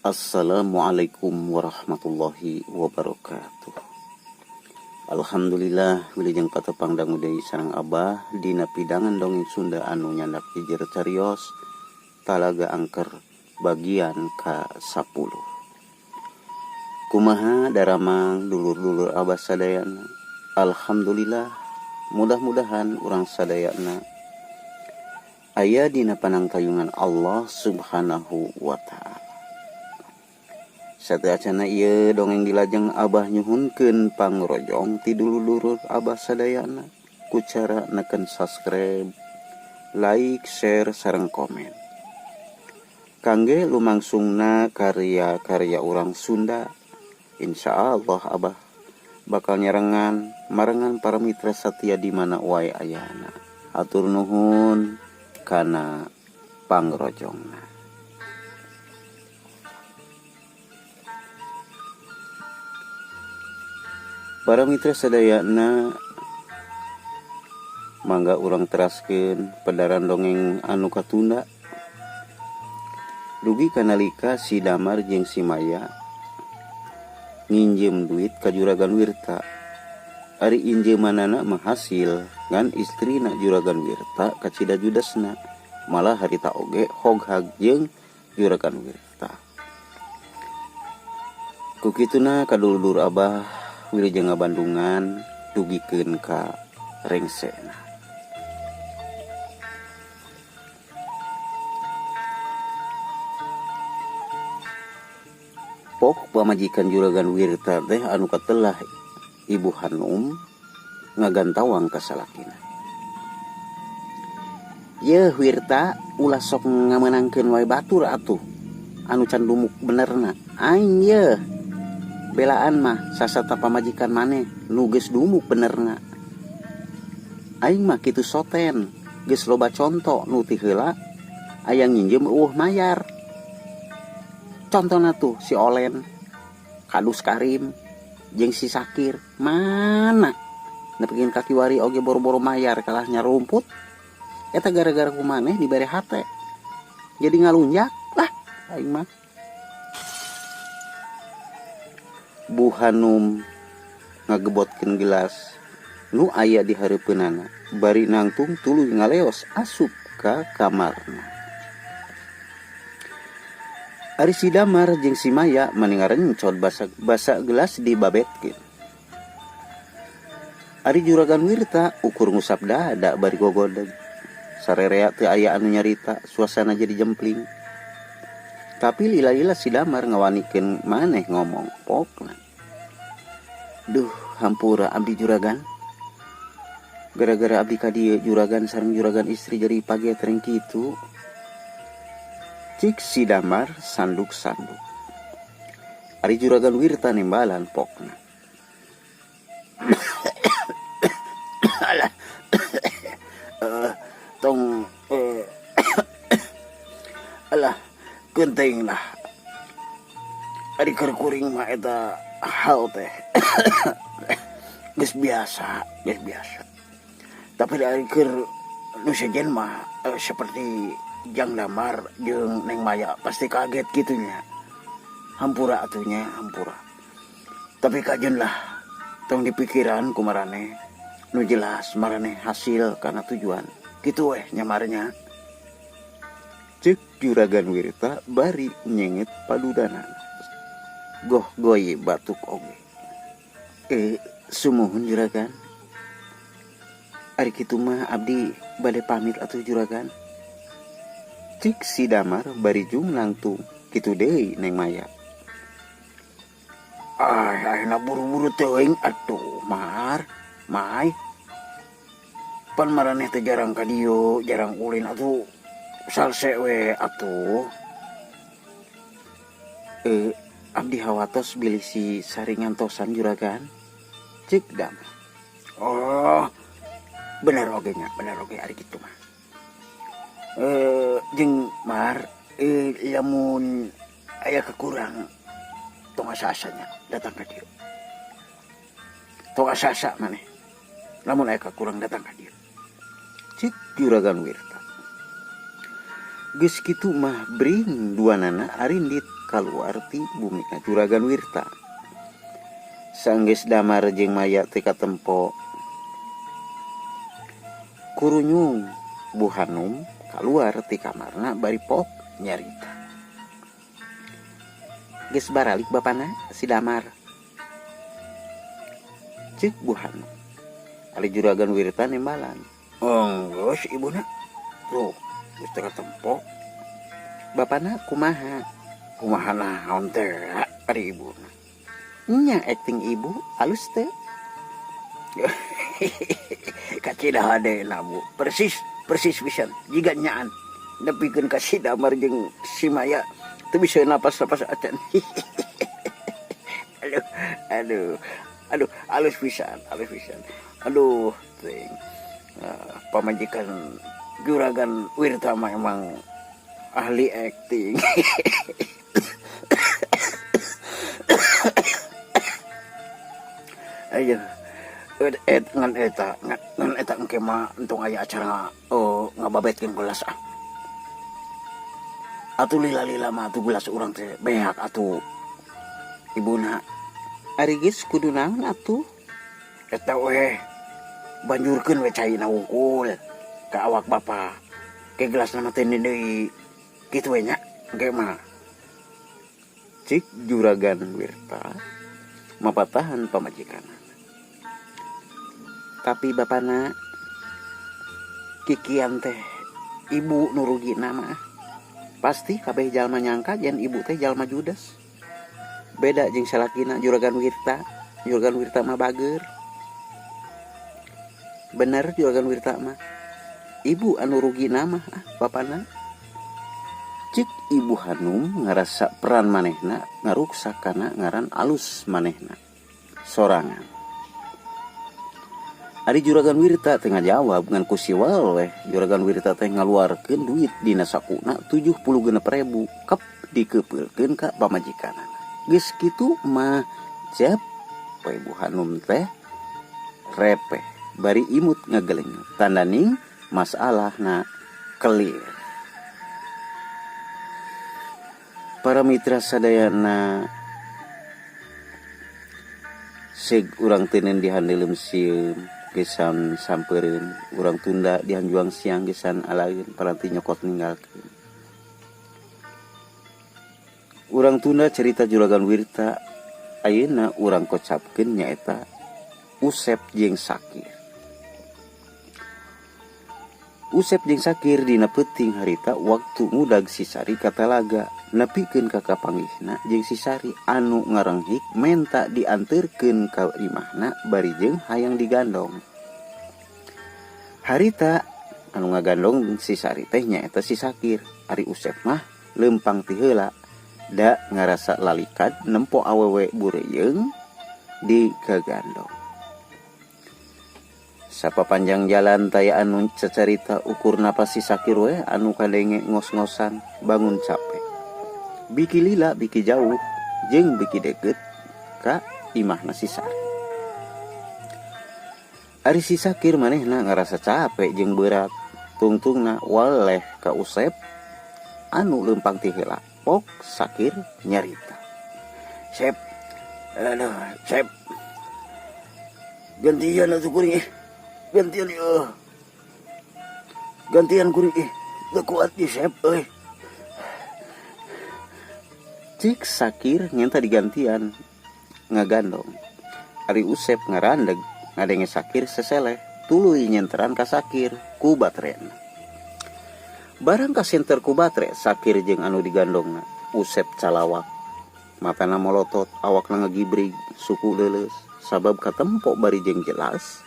Assalamualaikum warahmatullahi wabarakatuh. Alhamdulillah wilujeng patepang dangu deui sareng Abah dina pidangan dongeng Sunda anu nyandak jejer carios Talaga Angker bagian ka-10. Kumaha daramang dulur-dulur Abah sadayana. Alhamdulillah, mudah-mudahan urang sadayana aya dina panangtayungan Allah Subhanahu wa ta'ala. Sateacana ieu dongeng dilajeng Abah nyuhunkeun pangrojong ti dulur-dulur Abah sadayana ku cara neken subscribe, like, share sareng komen. Kangge lumangsungna karya-karya urang Sunda, insyaallah Abah bakal nyarengan marengan para mitra satia di mana wae ayana. Hatur nuhun kana pangrojongna. Para mitra sadayana, mangga urang teraskeun pedaran dongeng anu katunda. Dugi kanalika si Damar jeung si Maya nginjem duit ka Juragan Wirta. Ari injeumanana mah hasil ngan istrina Juragan Wirta kacida judasna. Malah harita oge hoghag jeung Juragan Wirta. Ku kituna kadulur Abah wilujeng ngabandungan dugikeun ka rengsena. Pok pamajikan Juragan Wirta teh anu katelah Ibu Hanum ngagantawang ka salakina. Yeuh Wirta, ulah sok ngamenangkeun wae batur atuh. Anu can dumuk benerna. Aing yeuh belaan mah sasata pamajikan maneh nu geus dumuk benerna. Aing mah kitu soten, geus loba conto nu ti heula aya nginjem mayar. Contona tuh si Olen, Kadus Karim, jeung si Sakir. Mana nepikeun kaki wari oge boro-boro mayar kalah nyarumput. Eta gara-gara kumaneh dibere hate. Jadi ngalunjak lah aing mah. Bu Hanum ngagebotkeun gelas nu aya di hareupeunana bari nangtung tuluy ngaleos asup ka kamarna. Ari si Damar jeung si Maya mani ngarencod basa gelas dibabetkeun. Ari Juragan Wirta ukur ngusap dada bari gogodeg. Sarerea teu aya anu nyarita, suasana jadi jempling. Tapi lila-lila si Damar ngawanikeun maneh ngomong pokna. Duh, hampura abdi Juragan. Gara-gara abdi ka dieu Juragan sareng Juragan istri jadi pagetreng kitu. Cik si Damar sanduk-sanduk. Ari Juragan Wirta nembalan pokna. Alah. Alah, genteng lah. Ari keur kuring mah eta hal teh. Geus biasa. Tapi dari keur nu sejen mah seperti Jang Damar jeung Neng Maya pasti kaget gitunya. Hampura atunya, hampura. Tapi kajen lah tong dipikiran ku marane nu jelas marane hasil kana tujuan. Kitu weh nyamarnya. Cek Juragan Wirta bari nyenget padudanan. Goh goye batuk oge. Sumuhun Juragan. Ari kitu mah abdi bade pamit atuh Juragan. Cik si Damar bari jumlangtung kitu deui Neng Maya. Ayeuna buru-buru teuing atuh Mar, Mai. Pan maraneh teh jarang ka dieu, jarang ulin atuh. Salse we atuh. Abdi hawatos bilih si saringantosan Juragan. Cik Damar. Oh, bener oge ari kitu mah. Jeung Mar, lamun aya kekurang tong asa-asanya datang ka dieu. Tong asa-asa maneh. Lamun aya kekurang datang ka dieu. Cik Juragan Wirta. Geus kitu mah bring duanana arindit kaluar ti bumina Juragan Wirta. Sanggeus damar jeung maya teh katempo kurunyung Bu Hanum kaluar ti kamarna bari pok nyarita. Geus baralik bapana si damar. Ceuk Bu Hanum. Ali Juragan Wirta nembalan. Geus ibuna. Tuh, geus teu katempo. Bapana kumaha? Kumaha naon teh ari ibuna? Nya acting ibu halus teh. Kacida hadena Bu. Persis pisan. Jiga nyaan. Nepikeun ka si Damar jeung si Maya teu bisa napas-napas acan. Aduh, halus pisan. Aduh, ting. Pamajikan Juragan Wirta mah emang ahli acting. Ayo, ngan eta engke mah entung aya acara ngababetkeun gelas ah. Atuh lila-lila mah atuh gelas urang teh beak atuh. Ibuna, Ari geus kudu naon atuh? eta we banjurkeun we caina wungkul ka awak bapa. Ke gelasna mah teh deui kitu we nya. Engke mah Cik Juragan Wirta mapatahan pamajikan. Tapi bapana kikian teh ibu nurugi nama. Pasti kabeh jalma nyangka jan ibu teh jalma judes. Beda jeung salakina Juragan Wirta. Juragan Wirta mah bager. Bener Juragan Wirta mah. Ibu anu rugi nama bapana. Cik Ibu Hanum ngarasa peran manehna ngaruksak kana ngaran alus manehna. Sorangan. Ari Juragan Wirta teh ngajawab ngan ku siwal weh. Juragan Wirta teh ngaluarkeun duit dina sakuna 70.000 kep dikepeulkeun ka pamajikanana. Geus kitu mah jep Ibu Hanum teh repeh bari imut ngageleng. Tandaning masalahna clear. Para mitra sadayana seg urang teuneun dihandeuleum sieum gesan sampereun urang tunda dihanjuang siang gesan alaeun paranti nyokot ninggalkeun. Urang tunda cerita Juragan Wirta ayeuna urang kocapkeun nyaeta Usep jeung Sakir. Usep jeung Sakir dina peuting harita waktu ngudag si Sari ka talaga nepikeun ka kapanggihna jeung si Sari anu ngarenghik menta dianterkeun ka imahna bari jeung hayang digandong. Harita anu ngagandong si Sari teh nyaeta si Sakir. Ari Usep mah leumpang ti heula da ngarasa lalikad nempo awewe bureuyeung digagandong. Sapapanjang jalan taya anu cacarita ukur napas si Sakir we anu kadenge ngos-ngosan bangun capek. Biki lila biki jauh jeung biki deket ka imahna si Sari. Ari si Sakir manehna ngarasa capek jeung berat tungtungna waleh ka Usep anu leumpang ti heula. Pok Sakir nyarita. Sep. Gantian atuh kuring Gantian kuring teu kuat di Sep euy. Cik Sakir nyenta digantian ngagandong. Ari Usep ngarandeg ngadenge Sakir seseleh tuluy nyenteran ka Sakir ku batrena. Barang ka senter ku batre Sakir jeung anu digandongna Usep calawak. Matana molotot, awakna ngagibrig, suku leuleus sabab katempo bari jeung jelas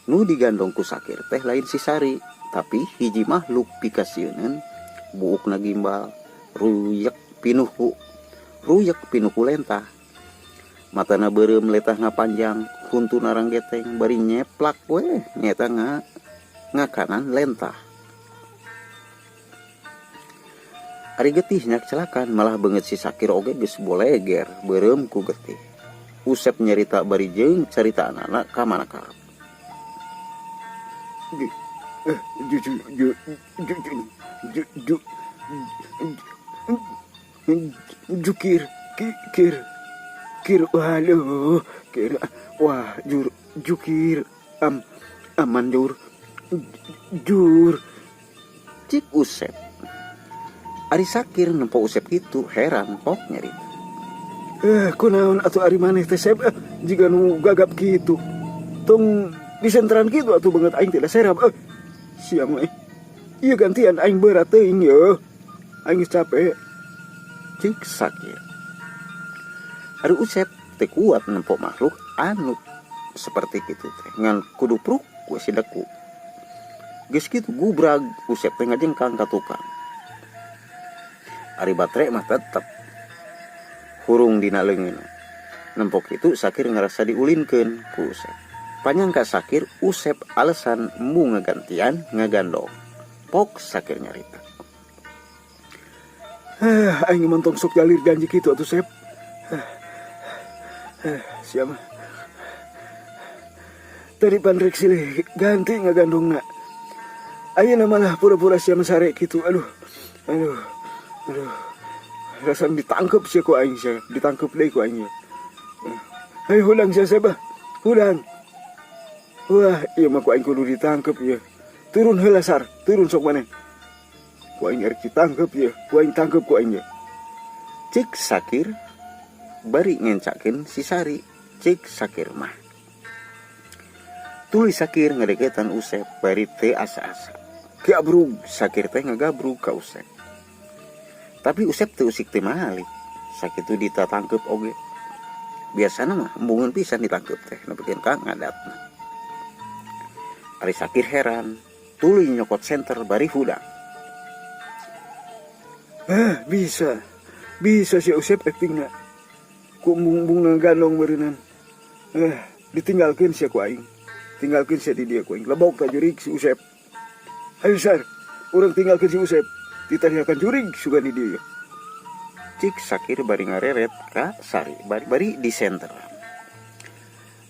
nu digandong ku Sakir teh lain si Sari, tapi hiji makhluk pikasieun buukna gimbal, ruyek pinuhu lentah. Matana beureum letah ngapanjang, huntuna ranggeteng bari nyeplak we nyeta ngakanan lentah. Ari getih nyak celakan malah beungeut si Sakir oge geus boleger beureum ku getih. Usep nyarita bari jeung carita anak ka manakarep. Jukir, kir, waduh, kir, wah, jukir, aman jur. Cik Usep. Ari Sakir nempo Usep itu heran pok nyarita. Kunaon atuh ari maneh teh Sep, jika nu gagap kitu. Tong disentran kitu atuh banget aing tidak serap. Sia mah. Ieu gantian aing berat teuing ye. Aing geus capek. Cik Sakir. Ari Usep teu kuat nempo makhluk anu seperti kitu teh. Ngan kudu pruk we si deku. Geus kitu gubrag Usep teh ngajengkang ka tukang. Ari baterai mah tetep hurung dina leungeun. Nempok itu Sakir ngerasa diulinkeun ku Usep. Panyangka Sakir Usep alasan mu ngagantian ngagandong. Pok Sakir nyarita. Aing mentong sok jalir janji kitu atuh Sep. Siapa? Tadi pandrek silih ganti ngagandongna. Ayeuna malah pura-pura sia sare kitu. Aduh. Rasanya ditangkep sih ku aing sih, ditangkep deh ku aing. Hei hulang sih Sep, hulang. Wah, iya mah ku aing kudu ditangkep ya. Turun heula Sar, turun sok maneh. Ku aing rek ditangkep ya, ku aing tangkep ku aing ya. Cik Sakir bari ngencakeun si Sari. Cik Sakir mah tuluy Sakir ngadeketan Usep bari teu asa-asa. Gabrug Sakir teh ngagabrug ka Usep. Tapi Usep teu usik teh malih. Sakitu ditatangkep oge. Biasana mah embungeun pisan ditangkep teh nepikeun ka ngadatna. Ari Sakir heran, tuluy nyokot senter bari hudang. Bisa si Usep actingna. Ku embung ngagandong beureunan. Ditinggalkeun sia ku aing. Tinggalkeun sia di dieu ku aing. Lebok ka jurig si Usep. Ayo Sar, urang tinggalkeun si Usep. Ditariakan jurig sugan di dia. Cik Sakir bari ngareret ka Sari bari di senter.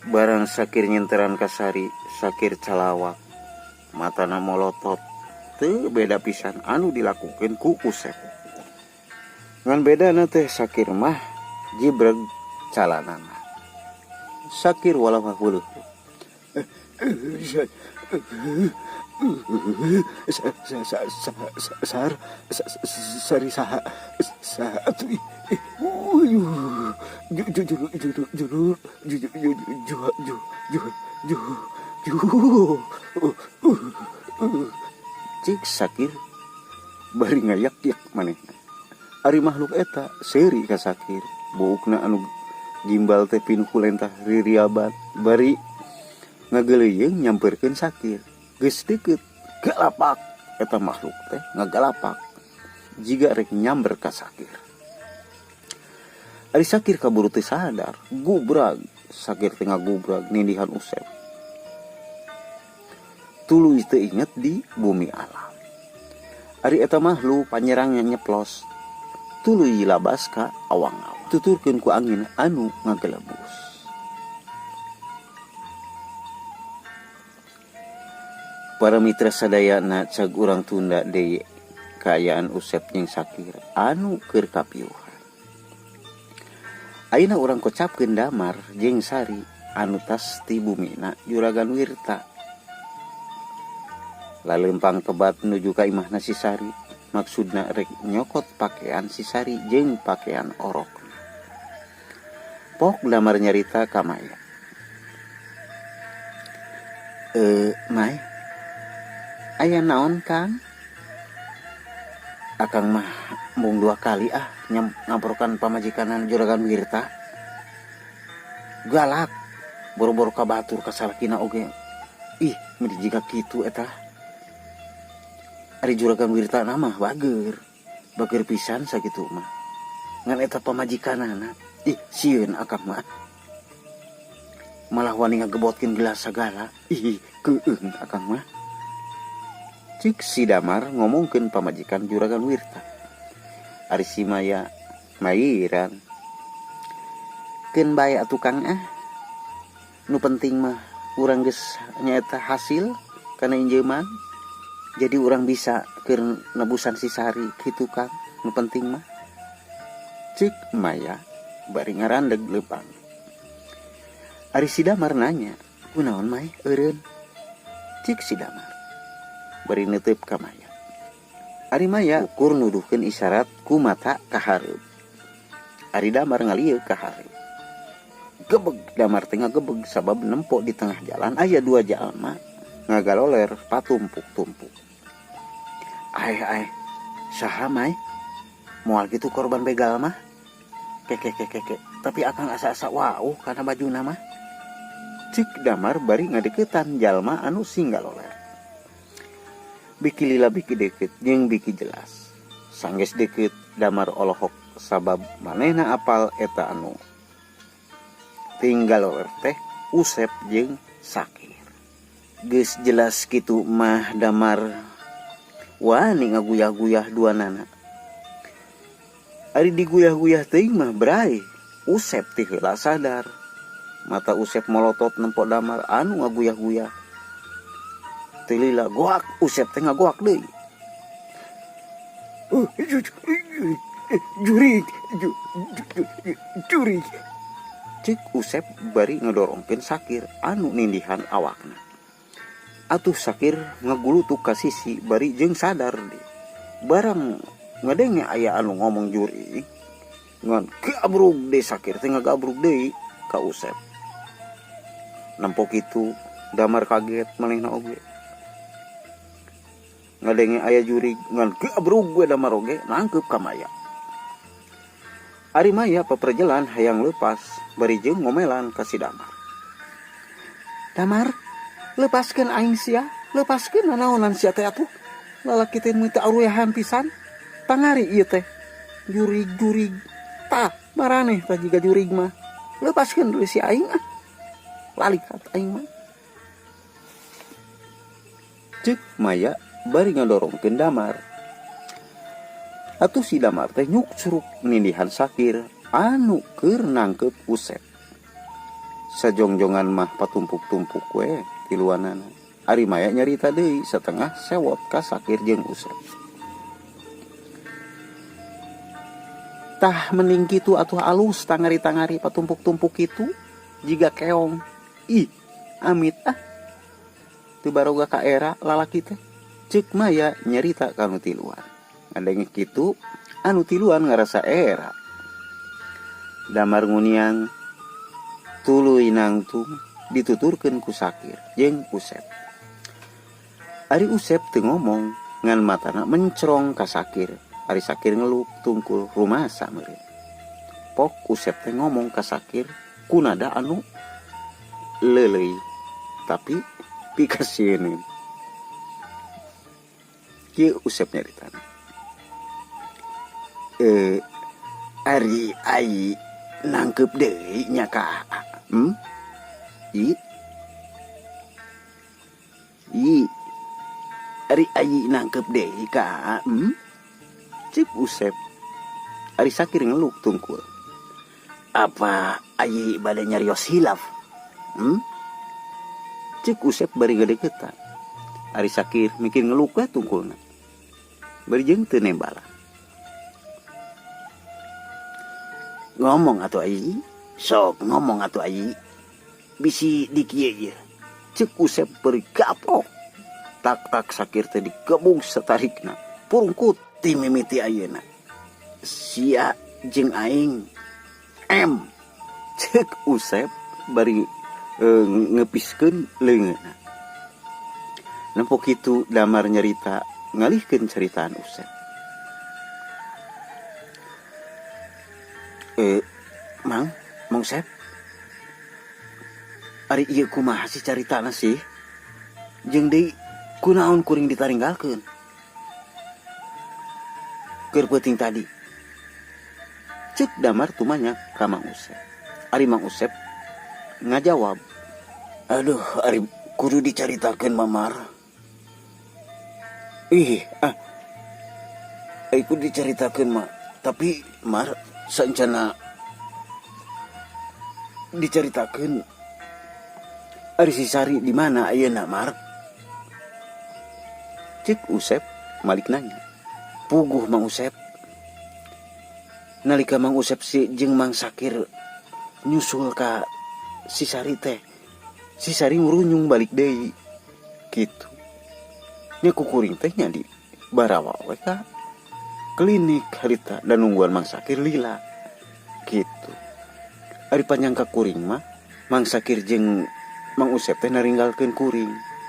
Barang Sakir nyenteran ka Sari, Sakir calawak. Matana molotot. Teu beda pisan anu dilakukeun ku Usep. Ngan bedana teh Sakir mah jibreg calanana. Sakir walau hahuluh. Sari saha Cik Sakir bari ngayak-yak manehna. Ari makhluk eta seri ka Sakir, buukna anu gimbal teh pinuh lentah ririabat bari ngageleuyeng nyamperkeun Sakir. Geus deukeut galapak eta makhluk teh ngagalapak jiga rek nyamber ka Sakir. Ari Sakir kaburu teu sadar, gubrag Sakir teh ngagubrag nindihan Usep. Tuluy teu inget di bumi alam. Ari eta makhluk panyerangnya nyeplos. Tuluy labas ka awang-awang. Tuturkeun ku angin anu ngagelebus. Para mitra sadayana cag urang tunda deui kaayaan Usep jeung Sakir anu keur kapiuhan. Ayeuna urang kocapkeun Damar jeung Sari anu tas ti bumina Juragan Wirta. Lalempang kebat nuju ka imahna si Sari, maksudna rek nyokot pakaian si Sari jeung pakaian orokna. Pok Damar nyarita ka Maya. Mai, aya naon Kang? Akang mah mung 2 kali ngamprokan pamajikanan Juragan Wirta. Galak, boro-boro ka batur ka salakina oge. Ih, meni jiga kitu eta. Ari Juragan Wirta mah bager pisan sakitu mah. Ngan eta pamajikanana. Ih, sieun akang mah. Malah wani ngagebotkeun gelas sagala. Ih, keueung akang mah. Cik si Damar ngomongkeun pamajikan Juragan Wirta. Ari si Maya mairan. Keun bae atuh Kang Nu penting mah urang geus nyaeta hasil kana injeuman. Jadi orang bisa ke nebusan si Sari gitu Kang. Nu penting mah cik Maya bari ngarandeg leumpang. Ari si Damar nanya, kunaon Mai eureun? Cik si Damar bari neuteub ka Maya. Ari Maya ukur nuduhkeun isyarat ku mata ka hareup. Ari Damar ngalieu ka hareup. Gebeg Damar teh ngagebeg sabab nempo di tengah jalan aya dua jalma ngagaloler patumpuk-tumpuk. Ai, saha Mai? Moal gitu korban begal mah? Keke. Tapi akang asa-asa wauh kana bajuna mah. Cik Damar bari ngadeketan jalma anu singgaloler. Biki lila biki deket jeung biki jelas. Sanggeus deket Damar olohok sabab manehna apal eta anu tinggaloler teh Usep jeung Sakir. Geus jelas kitu mah Damar wani ngaguyah-guyah duanana. Ari diguyah-guyah teuing mah bray Usep teh heula sadar. Mata Usep molotot nempo Damar anu ngaguyah-guyah. Teu lila goak Usep teh ngagoak deui. Jurig. Cik Usep bari ngedorongkeun Sakir anu nindihan awakna. Atuh Sakir ngagulutuk ka sisi bari jeung sadar deh. Barang ngadenge aya anu ngomong jurig ngan gabrug deui Sakir teh ngagabrug deui ka Usep. Nampo kitu Damar kaget manehna oge. Ngadenge aya jurig ngan gabrug we Damar oge nangkep ka Maya. Ari Maya paperjalan hayang leupas bari jeung ngomelan ka si Damar. Damar, lepaskeun aing sia, lepaskeun nanaonan sia teh atuh. Lalaki teh minta aruyahan pisan. Tangari ieu teh. Jurig. Tah, maraneh tah jiga jurig mah. Lepaskeun deui si aing ah. Lalikat aing mah. Cek Maya bari ngadorongkeun Damar. Atuh si Damar teh nyuk curug nindihan Sakir anu keur nangkep Usep. Sajongjongan mah patumpuk-tumpuk we tiluanana. Ari Maya nyarita deui setengah sewot ka Sakir jeung Usep. Tah mending kitu atuh alus tangari-tangari patumpuk-tumpuk kitu jiga keong. Ih, amit ah. Teu baroga ka era lalaki teh. Ceuk Maya nyarita ka anu tiluan. Ngadenge kitu anu tiluan ngarasa era. Damar nguniang tuluy nangtung dituturkeun ku Sakir jeung Usep. Ari Usep teu ngomong ngan matana mencrong ka Sakir. Ari Sakir ngeluk tungkul rumasa meureun. Pok Usep teh ngomong ka Sakir ku nada anu leuleuy tapi pikasieun. Kieu Usep nyaritana. Ari ai nangkep deui nya ka I ari ai nangkep deui ka Cik Usep. Ari Sakir ngeluk tungkul. Apa ai bade nyarios hilaf? Cik Usep bari gadeketan. Ari Sakir mikir ngeluk we tungkulna. Bari jeung teu nembala. Ngomong atuh ai, sok ngomong atuh ai. Bisi di kieu ieu. Cik Usep bari gaprok. Tak Sakir teh digebung satarikna. Purungkut ti mimiti ayeuna. Sia jeung aing Cik Usep bari ngepiskeun leungeunna. Nempo kitu Damar nyarita ngalihkeun caritaan Usep. Mang Sep. Ari ieu kumaha sih caritana sih? Jeung deui kunaon kuring ditaringgalkeun? Keur peuting tadi. Cek Damar tumanya ka Mang Usep. Ari Mang Usep ngajawab. Aduh, ari kudu dicaritakeun Mamar. Kudu dicaritakeun mah. Tapi Mar saencana dicaritakeun. Ari si Sari di mana ayeuna Mar? Cek Usep malik nanya. Puguh Mang Usep. Nalika Mang Usep si jeung Mang Sakir nyusul ka si Sari teh, si Sari ngurunyung balik deui Gitu. Nya kukuring teh nya di barawa we ka klinik harita dan nungguan Mang Sakir lila. Gitu. Ari panjang ka kuring mah Mang Sakir jeung Mang Usep teh naringgalkeun kuring.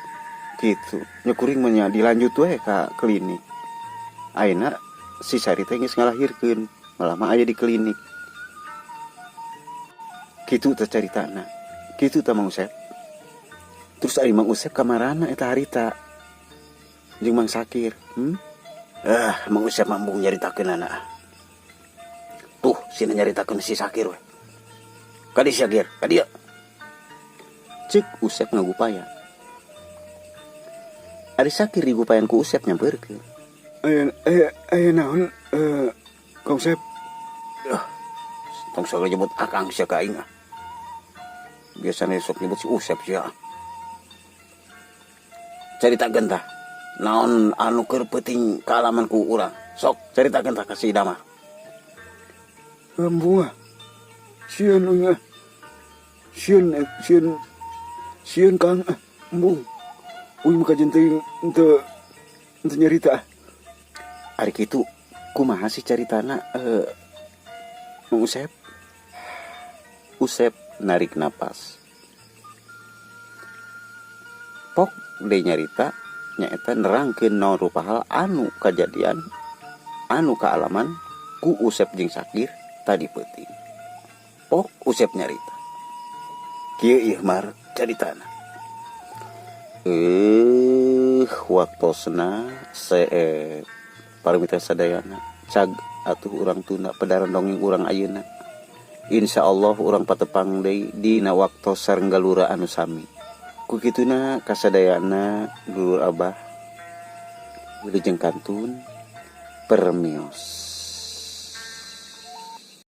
Gitu. Nya kuring mah nya dilanjut we ka klinik. Ayeuna si Sari teh geus ngalahirkeun, malah mah aya di klinik. Kitu teh caritana. Kitu teh Mang Usep. Terus ari Mang Usep ka marana eta harita jeung Mang Sakir. Mang Usep mambung nyaritakeun anak. Tuh, sina nyaritakeun si Sakir we. Kadi Sakir, kadi ya. Cek Usep ngagupaya. Ari Sakir digupayan ku Usep nyampeurkeun. Aya naon Kang Usep? Tong sok nyebut akang sia ka aing. Biasana sok nyebut si Usep sia. Caritakeun tah. Naon anu keur peuting kaalaman ku urang. Sok caritakeun tah ka si Dama. Bunga. Sieun nya. Sieun Kang embung. Uy maka jenting ente nyarita. Ari kitu kumaha sih caritana Mang Usep? Usep narik napas. Pok deui nyarita nyaeta nerangkeun naon rupa hal anu kajadian anu kaalaman ku Usep jeung Sakir tadi peuting. Pok Usep nyarita. Kieu ieu mar caritana. Waktosna seep paramita sadayana cag atuh urang tunda pedaran dongeng urang ayeuna. Insyaallah urang patepang deui dina waktos sareng galura anu sami. Ku kituna kasadayana dulur Abah wilujeng kantun permios.